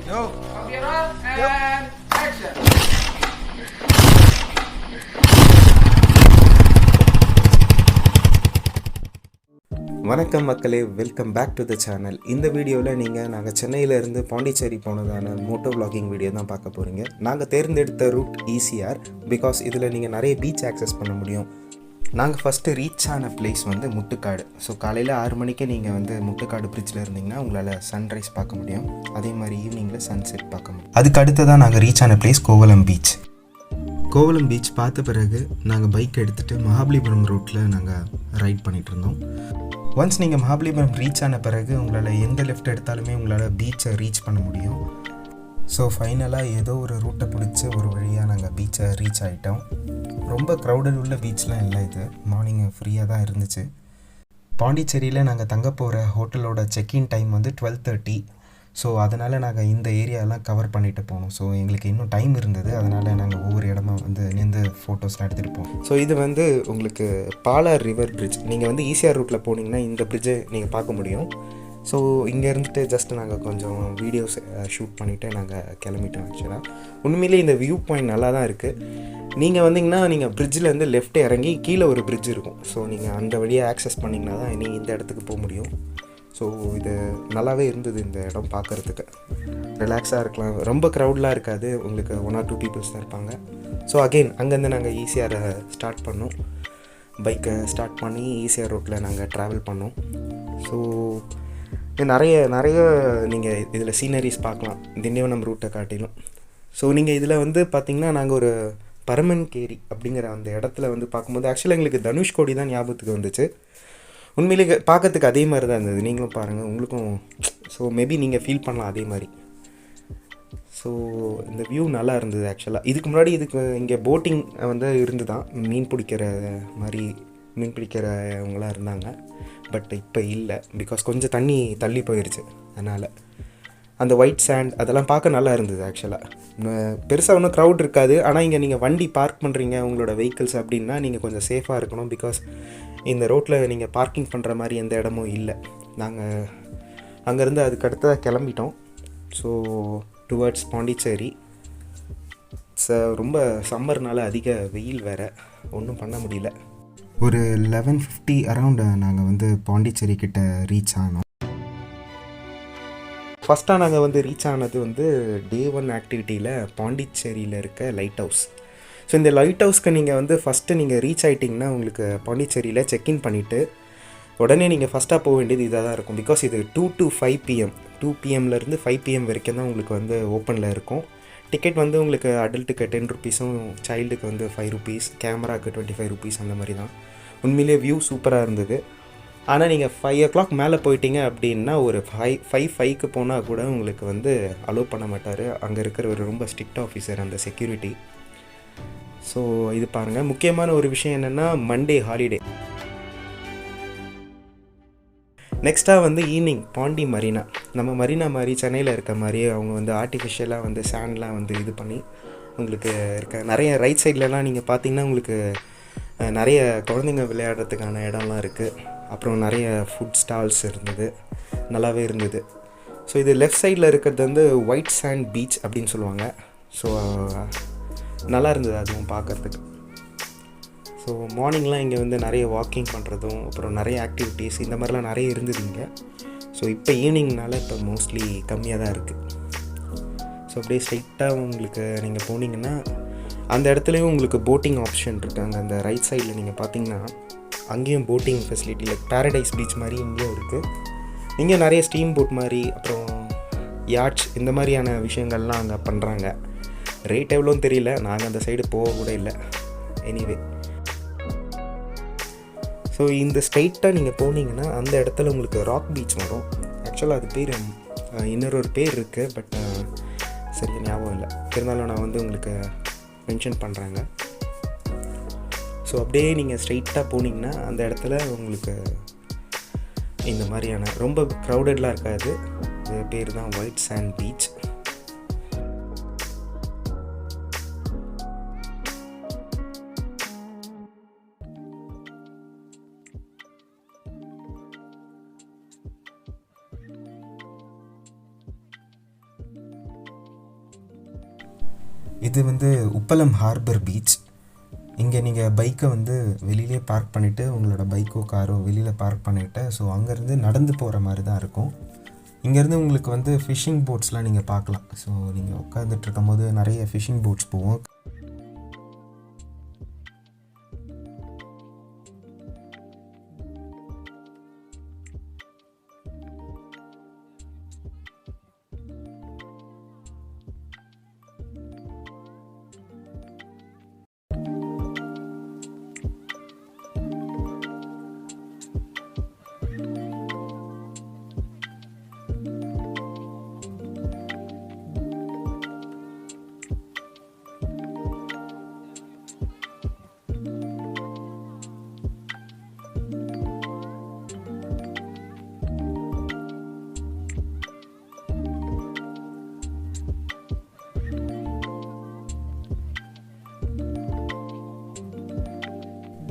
Yo. Camera and action. வணக்கம் மக்களே, welcome back to the channel. இந்த வீடியோவில் நாங்கள் சென்னையிலேருந்து பாண்டிச்சேரி போனதான மோட்டோ விளாகிங் வீடியோ தான் பார்க்க போகிறீங்க. நாங்கள் தேர்ந்தெடுத்த ரூட் ஈசிஆர் பிகாஸ் இதில் நீங்கள் நிறைய பீச் ஆக்சஸ் பண்ண முடியும். நாங்கள் ஃபஸ்ட்டு ரீச் ஆன பிளேஸ் வந்து முட்டுக்காடு. ஸோ காலையில் 6 மணிக்கு நீங்கள் வந்து முட்டுக்காடு பிரிட்ஜில் இருந்தீங்கன்னா உங்களால் சன்ரைஸ் பார்க்க முடியும். அதே மாதிரி ஈவினிங்கில் சன்செட் பார்க்க முடியும். அதுக்கு அடுத்ததான் நாங்கள் ரீச் ஆன place Kovalam beach. Kovalam beach பார்த்த பிறகு நாங்கள் பைக் எடுத்துகிட்டு மகாபலிபுரம் ரோட்டில் நாங்கள் ரைட் பண்ணிகிட்டு இருந்தோம். ஒன்ஸ் நீங்கள் மகாபலிபுரம் ரீச் ஆன பிறகு உங்களால் எந்த லெஃப்ட் எடுத்தாலுமே உங்களால் பீச்சை ரீச் பண்ண முடியும். ஸோ ஃபைனலாக ஏதோ ஒரு ரூட்டை பிடிச்சி ஒரு வழியாக நாங்கள் பீச்சை ரீச் ஆகிட்டோம். ரொம்ப க்ரௌடட் உள்ள பீச்லாம் இல்லை, இது மார்னிங் ஃப்ரீயாக தான் இருந்துச்சு. பாண்டிச்சேரியில் நாங்கள் தங்க போகிற ஹோட்டலோட செக்இன் டைம் வந்து 12:30. ஸோ அதனால் நாங்கள் இந்த ஏரியாலாம் கவர் பண்ணிட்டு போனோம். ஸோ எங்களுக்கு இன்னும் டைம் இருந்தது, அதனால் நாங்கள் ஒவ்வொரு இடமா வந்து நின்று ஃபோட்டோஸ்லாம் எடுத்துகிட்டு போவோம். ஸோ இது வந்து உங்களுக்கு பாலார் ரிவர் பிரிட்ஜ். நீங்கள் வந்து ஈசிஆர் ரூட்டில் போனீங்கன்னா இந்த பிரிட்ஜை நீங்கள் பார்க்க முடியும். ஸோ இங்கே இருந்துட்டு ஜஸ்ட் நாங்கள் கொஞ்சம் வீடியோஸ் ஷூட் பண்ணிவிட்டு நாங்கள் கிளம்பிட்டோம். ஆக்சுவலாக உண்மையிலே இந்த வியூ பாயிண்ட் நல்லா தான் இருக்குது. நீங்கள் வந்தீங்கன்னா நீங்கள் பிரிட்ஜிலேருந்து லெஃப்ட் இறங்கி கீழே ஒரு பிரிட்ஜ் இருக்கும். ஸோ நீங்கள் அந்த வழியாக ஆக்சஸ் பண்ணிங்கன்னா தான் நீங்கள் இந்த இடத்துக்கு போக முடியும். ஸோ இது நல்லாவே இருந்தது. இந்த இடம் பார்க்குறதுக்கு ரிலாக்ஸாக இருக்கலாம், ரொம்ப க்ரௌட்லாம் இருக்காது. உங்களுக்கு 1 or 2 பீப்புள்ஸ் தான் இருப்பாங்க. ஸோ அகெயின் அங்கேருந்து நாங்கள் ஈசிஆரை ஸ்டார்ட் பண்ணோம். பைக்கை ஸ்டார்ட் பண்ணி ஈசிஆர் ரோட்டில் நாங்கள் ட்ராவல் பண்ணோம். ஸோ நிறைய நீங்கள் இதில் சீனரிஸ் பார்க்கலாம், திண்டிவனம் ரூட்டை காட்டிலும். ஸோ நீங்கள் இதில் வந்து பார்த்திங்கன்னா நாங்கள் ஒரு பரமன்கேரி அப்படிங்கிற அந்த இடத்துல வந்து பார்க்கும்போது ஆக்சுவலாக எங்களுக்கு தனுஷ்கோடி தான் ஞாபகத்துக்கு வந்துச்சு. உண்மையிலே பார்க்கறதுக்கு அதே மாதிரி தான் இருந்தது. நீங்களும் பாருங்கள், உங்களுக்கும் ஸோ மேபி நீங்கள் ஃபீல் பண்ணலாம் அதே மாதிரி. ஸோ இந்த வியூ நல்லா இருந்தது. ஆக்சுவலாக இதுக்கு முன்னாடி இங்கே போட்டிங் வந்து இருந்து தான் மீன் பிடிக்கிறவங்களாம் இருந்தாங்க. பட் இப்போ இல்லை, பிகாஸ் கொஞ்சம் தண்ணி தள்ளி போயிடுச்சு. அதனால் அந்த ஒயிட் சாண்ட் அதெல்லாம் பார்க்க நல்லா இருந்தது. ஆக்சுவலாக பெருசாக ஒன்றும் க்ரௌட் இருக்காது. ஆனால் இங்கே நீங்கள் வண்டி பார்க் பண்ணுறீங்க உங்களோட வெஹிக்கிள்ஸ் அப்படின்னா நீங்கள் கொஞ்சம் சேஃபாக இருக்கணும். பிகாஸ் இந்த ரோட்டில் நீங்கள் பார்க்கிங் பண்ணுற மாதிரி எந்த இடமும் இல்லை. நாங்கள் அங்கேருந்து அதுக்கு அடுத்ததாக கிளம்பிட்டோம். So towards Pondicherry. ரொம்ப சம்மர்னால அதிக வெயில் வேறு, ஒன்றும் பண்ண முடியல. ஒரு 11:50 அரவுண்ட் நாங்கள் வந்து பாண்டிச்சேரி கிட்ட ரீச் ஆனோம். ஃபஸ்ட்டாக நாங்கள் வந்து ரீச் ஆனது வந்து Day 1 ஆக்டிவிட்டியில் பாண்டிச்சேரியில் இருக்க லைட் ஹவுஸ். ஸோ இந்த லைட் ஹவுஸ்க்கு நீங்கள் வந்து ஃபஸ்ட்டு நீங்கள் ரீச் ஆகிட்டிங்கன்னா உங்களுக்கு பாண்டிச்சேரியில் செக்இன் பண்ணிவிட்டு உடனே நீங்கள் ஃபஸ்ட்டாக போக வேண்டியது இதாக தான் இருக்கும். பிகாஸ் இது 2 to 5 PM 2 PMலேருந்து 5 PM வரைக்கும் தான் உங்களுக்கு வந்து ஓப்பனில் இருக்கும். டிக்கெட் வந்து உங்களுக்கு அடல்ட்டுக்கு 10 rupees-உம் சைல்டுக்கு வந்து 5 rupees, கேமராவுக்கு 25 rupees அந்த மாதிரி தான். உண்மையிலே வியூ சூப்பராக இருந்தது. ஆனால் நீங்கள் 5 o'clock மேலே போயிட்டீங்க அப்படின்னா ஒரு 5:05க்கு போனால் கூட உங்களுக்கு வந்து அலோவ் பண்ண மாட்டார். அங்கே இருக்கிற ஒரு ரொம்ப ஸ்ட்ரிக்ட் ஆஃபீஸர் அந்த செக்யூரிட்டி. ஸோ இது பாருங்கள், முக்கியமான ஒரு விஷயம் என்னென்னா மண்டே ஹாலிடே. நெக்ஸ்ட்டாக வந்து ஈவினிங் பாண்டி மரீனா. நம்ம மரீனா மாதிரி சென்னையில் இருக்க மாதிரியே அவங்க வந்து ஆர்டிஃபிஷியலாக வந்து சாண்ட்லாம் வந்து இது பண்ணி உங்களுக்கு இருக்க நிறைய ரைட் சைட்லலாம் நீங்கள் பார்த்தீங்கன்னா உங்களுக்கு நிறைய குழந்தைங்க விளையாடுறதுக்கான இடம்லாம் இருக்குது. அப்புறம் நிறைய ஃபுட் ஸ்டால்ஸ் இருந்தது, நல்லாவே இருந்தது. ஸோ இது லெஃப்ட் சைடில் இருக்கிறது வந்து ஒயிட் சாண்ட் பீச் அப்படின்னு சொல்லுவாங்க. ஸோ நல்லா இருந்தது அதுவும் பார்க்குறதுக்கு. ஸோ மார்னிங்லாம் இங்கே வந்து நிறைய வாக்கிங் பண்ணுறதும் அப்புறம் நிறைய ஆக்டிவிட்டீஸ் இந்த மாதிரிலாம் நிறைய இருந்தது இங்கே. ஸோ இப்போ ஈவினிங்னால இப்போ மோஸ்ட்லி கம்மியாக தான் இருக்குது. ஸோ அப்படியே ஸ்ட்ரைட்டாக உங்களுக்கு நீங்கள் போனீங்கன்னா அந்த இடத்துலையும் உங்களுக்கு போட்டிங் ஆப்ஷன் இருக்குது. அங்கே அந்த ரைட் சைடில் நீங்கள் பார்த்தீங்கன்னா அங்கேயும் boating facility like paradise beach மாதிரி இங்கேயும் இருக்குது. இங்கே நிறைய ஸ்டீம் போட் மாதிரி அப்புறம் யாட்ச் இந்த மாதிரியான விஷயங்கள்லாம் அங்கே பண்ணுறாங்க. ரேட் எவ்வளோன்னு தெரியல, நாங்கள் அந்த சைடு போக கூட இல்லை. எனிவே ஸோ இந்த ஸ்ட்ரைட்டாக நீங்கள் போனீங்கன்னா அந்த இடத்துல உங்களுக்கு ராக் பீச் வரும். ஆக்சுவலாக அது பேர் இன்னொரு பேர் இருக்குது, பட் சரியாக ஞாபகம் இல்லை. இருந்தாலும் நான் வந்து உங்களுக்கு மென்ஷன் பண்ணுறாங்க. ஸோ அப்படியே நீங்கள் ஸ்ட்ரைட்டாக போனீங்கன்னா அந்த இடத்துல உங்களுக்கு இந்த மாதிரியான ரொம்ப க்ரௌடட்லாம் இருக்காது. இது பேர் தான் ஒயிட் சாண்ட் பீச். இது வந்து உப்பளம் ஹார்பர் பீச். இங்கே நீங்கள் பைக்கை வந்து வெளியிலே பார்க் பண்ணிவிட்டு உங்களோட பைக்கோ காரோ வெளியில் பார்க் பண்ணிவிட்டு ஸோ அங்கேருந்து நடந்து போகிற மாதிரி தான் இருக்கும். இங்கேருந்து உங்களுக்கு வந்து ஃபிஷ்ஷிங் போட்ஸ்லாம் நீங்கள் பார்க்கலாம். ஸோ நீங்கள் உட்காந்துட்டு இருக்கும்போது நிறைய ஃபிஷ்ஷிங் போட்ஸ் போவோம்.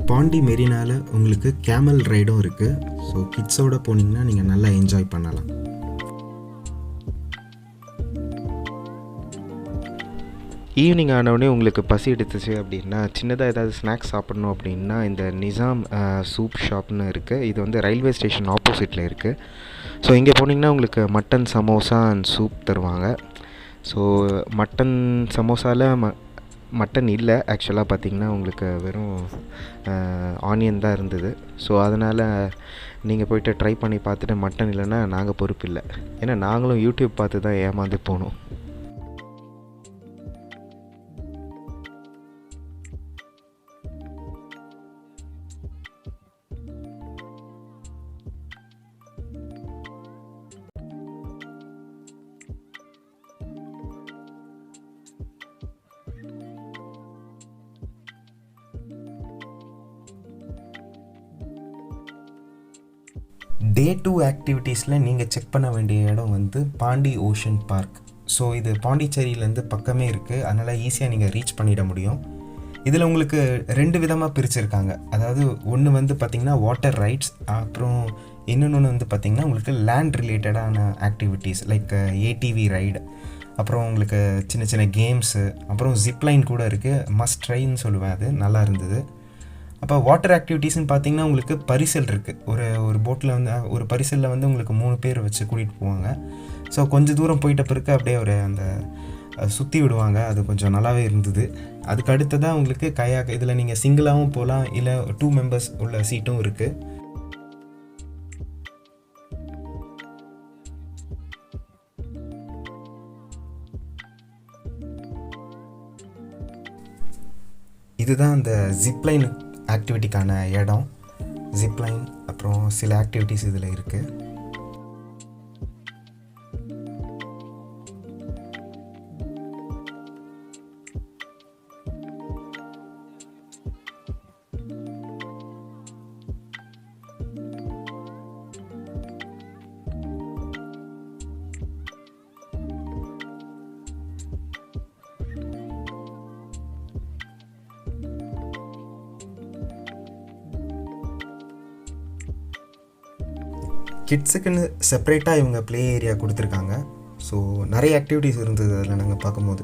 பாண்டி மெரினாவில் உங்களுக்கு கேமல் ரைடும் இருக்குது. ஸோ கிட்ஸோடு போனீங்கன்னா நீங்கள் நல்லா என்ஜாய் பண்ணலாம். ஈவினிங் ஆனவுடனே உங்களுக்கு பசி எடுத்துச்சு அப்படின்னா சின்னதாக ஏதாவது ஸ்நாக்ஸ் சாப்பிட்ணும் அப்படின்னா இந்த நிசாம் சூப் ஷாப்னு இருக்குது. இது வந்து ரயில்வே ஸ்டேஷன் ஆப்போசிட்டில் இருக்குது. ஸோ இங்கே போனீங்கன்னா உங்களுக்கு மட்டன் சமோசா அண்ட் சூப் தருவாங்க. ஸோ மட்டன் சமோசாவில் மட்டன் இல்லை, ஆக்சுவலாக பார்த்திங்கன்னா உங்களுக்கு வெறும் ஆனியன் தான் இருந்தது. ஸோ அதனால் நீங்கள் போய்ட்டு ட்ரை பண்ணி பார்த்துட்டு மட்டன் இல்லைன்னா நாங்கள் பொறுப்பு இல்லை. ஏன்னா நாங்களும் யூடியூப் பார்த்து தான் ஏமாந்து போனோம். டே 2 ஆக்டிவிட்டீஸில் நீங்கள் செக் பண்ண வேண்டிய இடம் வந்து பாண்டி ஓஷன் பார்க். ஸோ இது பாண்டிச்சேரியிலேருந்து பக்கமே இருக்குது, அதனால் ஈஸியாக நீங்கள் ரீச் பண்ணிட முடியும். இதில் உங்களுக்கு 2 விதமாக பிரிச்சுருக்காங்க. அதாவது ஒன்று வந்து பார்த்திங்கன்னா வாட்டர் ரைட்ஸ், அப்புறம் இன்னொன்று வந்து பார்த்திங்கன்னா உங்களுக்கு லேண்ட் ரிலேட்டடான ஆக்டிவிட்டீஸ் லைக் ஏடிவி ரைடு, அப்புறம் உங்களுக்கு சின்ன சின்ன கேம்ஸு, அப்புறம் ஜிப்லைன் கூட இருக்குது. மஸ்ட் ட்ரைன்னு சொல்லுவேன், அது நல்லா இருந்தது. அப்போ வாட்டர் ஆக்டிவிட்டீஸ்னு பார்த்தீங்கன்னா உங்களுக்கு பரிசல் இருக்குது. ஒரு போட்டில் வந்து ஒரு பரிசலில் வந்து உங்களுக்கு 3 பேர் வச்சு கூட்டிகிட்டு போவாங்க. ஸோ கொஞ்சம் தூரம் போயிட்ட பிறகு அப்படியே அந்த சுற்றி விடுவாங்க. அது கொஞ்சம் நல்லாவே இருந்தது. அதுக்கு அடுத்ததாக உங்களுக்கு கயாக், இதில் நீங்கள் சிங்கிளாகவும் போகலாம், இல்லை 2 மெம்பர்ஸ் உள்ள சீட்டும் இருக்குது. இதுதான் அந்த ஜிப்லைன் ஆக்டிவிட்டிக்கான இடம். ஜிப்லைன் அப்புறம் சில ஆக்டிவிட்டீஸ் இதில் இருக்குது. கிட்ஸுக்குன்னு செப்பரேட்டாக இவங்க ப்ளே ஏரியா கொடுத்துருக்காங்க. ஸோ நிறைய ஆக்டிவிட்டீஸ் இருந்தது அதில் நாங்கள் பார்க்கும்போது.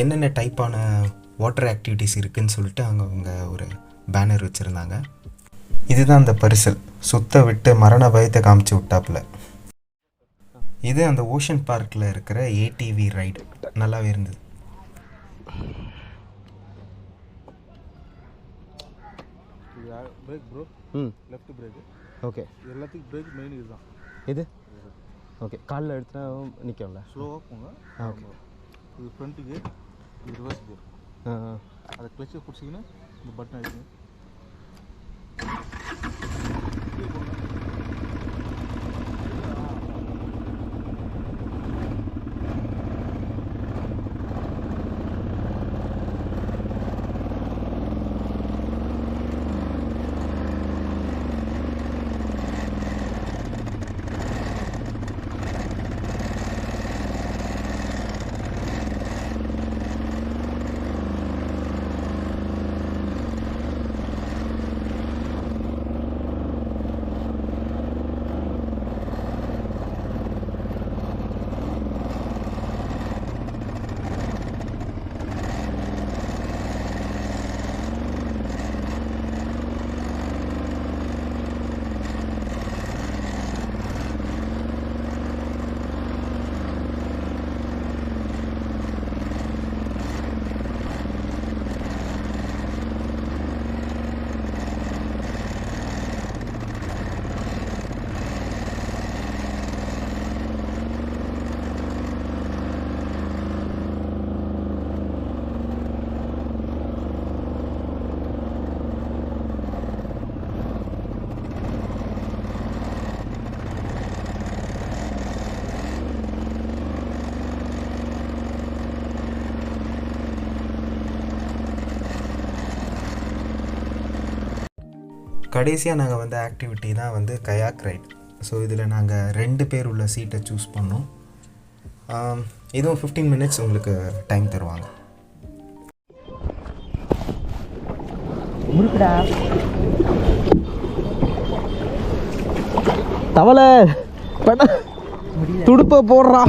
என்னென்ன டைப்பான வாட்டர் ஆக்டிவிட்டீஸ் இருக்குதுன்னு சொல்லிட்டு அங்கே அவங்க ஒரு பேனர் வச்சுருந்தாங்க. இதுதான் அந்த பரிசல், சுத்த விட்டு மரண பயத்தை காமிச்சு விட்டாப்புல. இது அந்த ஓஷன் பார்க்கில் இருக்கிற ஏடிவி ரைடு, நல்லாவே இருந்தது. Break bro, left break. Okay, எல்லாத்துக்கும் பிரேக் மெயின் இதுதான். இது ஓகே, காலில் எடுத்துனா நிற்கும்ல, ஸ்லோவாக போங்க. ஓகே, இது ஃப்ரண்ட் கியர், இது ரிவர்ஸ் கியர். அதை கிளச்சை பிடிச்சிங்கன்னா இந்த பட்டன் ஆகிடுங்க. கடைசியாக நாங்கள் வந்து ஆக்டிவிட்டி தான் வந்து கயாக் ரைட். ஸோ இதில் நாங்கள் 2 பேர் உள்ள சீட்டை சூஸ் பண்ணோம். இதுவும் 15 மினிட்ஸ் உங்களுக்கு டைம் தருவாங்க. முறுக்குடா தவளை துடுப்பை போடுறா.